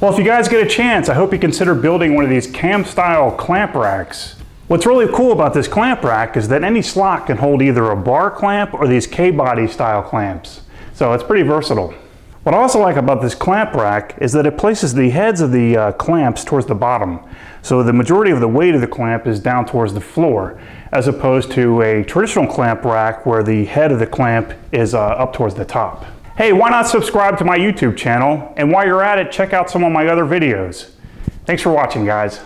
Well, if you guys get a chance, I hope you consider building one of these cam-style clamp racks. What's really cool about this clamp rack is that any slot can hold either a bar clamp or these K-body style clamps. So it's pretty versatile. What I also like about this clamp rack is that it places the heads of the clamps towards the bottom. So the majority of the weight of the clamp is down towards the floor, as opposed to a traditional clamp rack where the head of the clamp is up towards the top. Hey, why not subscribe to my YouTube channel? And while you're at it, check out some of my other videos. Thanks for watching, guys.